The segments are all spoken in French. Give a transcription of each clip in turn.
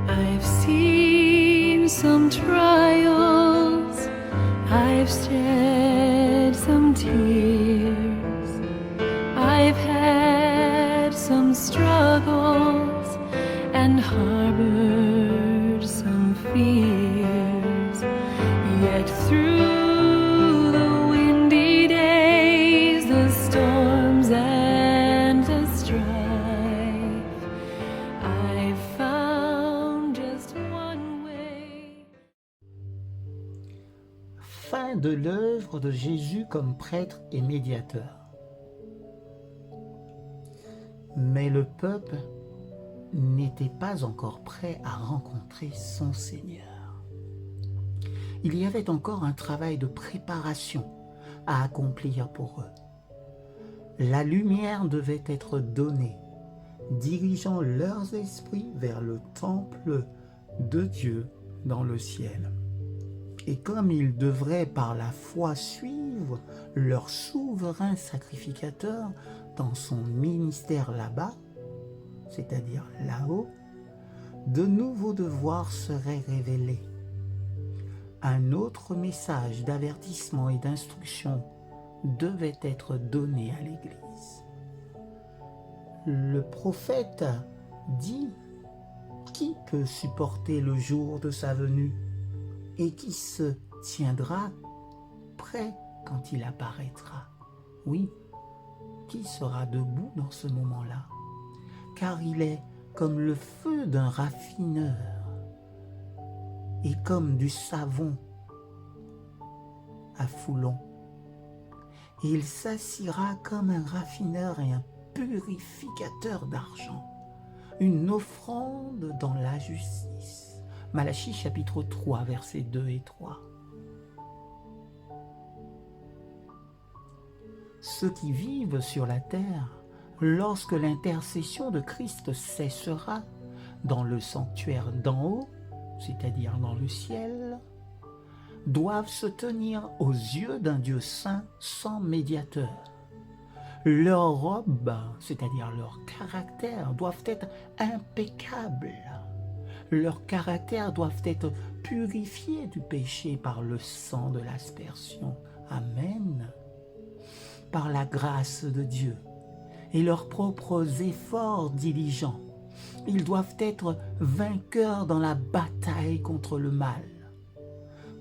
I've seen some trials, I've shed some tears, I've had some struggles and harbored some fears. Yet through the windy days, the storms and the strife, I've found just one way. Fin de l'œuvre de Jésus comme prêtre et médiateur. Mais le peuple n'était pas encore prêt à rencontrer son Seigneur. Il y avait encore un travail de préparation à accomplir pour eux. La lumière devait être donnée, dirigeant leurs esprits vers le temple de Dieu dans le ciel. Et comme ils devraient par la foi suivre leur souverain sacrificateur dans son ministère là-bas, c'est-à-dire là-haut, de nouveaux devoirs seraient révélés. Un autre message d'avertissement et d'instruction devait être donné à l'Église. Le prophète dit « Qui peut supporter le jour de sa venue et qui se tiendra prêt quand il apparaîtra ?» Oui, qui sera debout dans ce moment-là? Car il est comme le feu d'un raffineur et comme du savon à foulon. Et il s'assiera comme un raffineur et un purificateur d'argent, une offrande dans la justice. Malachie chapitre 3, versets 2 et 3. Ceux qui vivent sur la terre, lorsque l'intercession de Christ cessera dans le sanctuaire d'en haut, c'est-à-dire dans le ciel, doivent se tenir aux yeux d'un Dieu saint sans médiateur. Leurs robes, c'est-à-dire leur caractère, doivent être impeccables. Leurs caractères doivent être purifiés du péché par le sang de l'aspersion. Amen. Par la grâce de Dieu et leurs propres efforts diligents, ils doivent être vainqueurs dans la bataille contre le mal.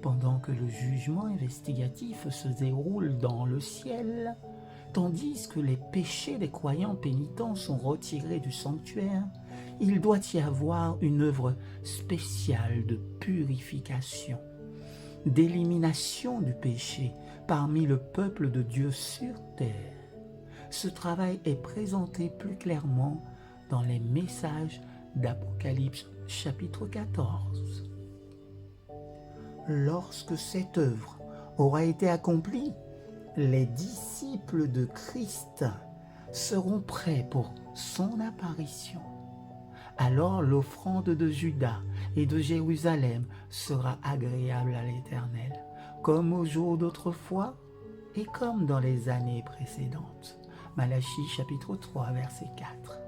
Pendant que le jugement investigatif se déroule dans le ciel, tandis que les péchés des croyants pénitents sont retirés du sanctuaire, il doit y avoir une œuvre spéciale de purification, d'élimination du péché parmi le peuple de Dieu sur terre. Ce travail est présenté plus clairement dans les messages d'Apocalypse chapitre 14. Lorsque cette œuvre aura été accomplie, les disciples de Christ seront prêts pour son apparition. Alors l'offrande de Juda et de Jérusalem sera agréable à l'Éternel, comme au jour d'autrefois et comme dans les années précédentes. Malachie chapitre 3, verset 4.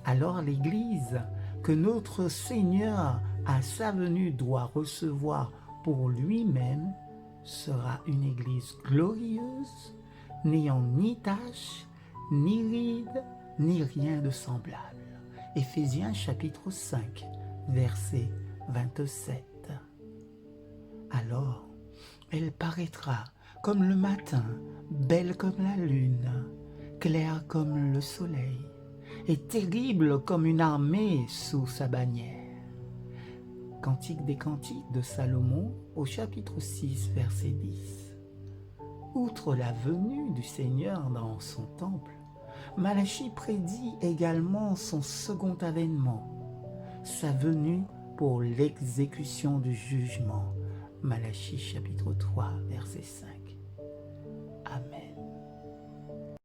Alors l'Église que notre Seigneur à sa venue doit recevoir pour lui-même sera une Église glorieuse, n'ayant ni tache, ni ride, ni rien de semblable. Éphésiens chapitre 5, verset 27. Alors, elle paraîtra comme le matin, belle comme la lune, claire comme le soleil, et terrible comme une armée sous sa bannière. Cantique des Cantiques de Salomon au chapitre 6, verset 10. Outre la venue du Seigneur dans son temple, Malachie prédit également son second avènement, sa venue pour l'exécution du jugement. Malachie chapitre 3,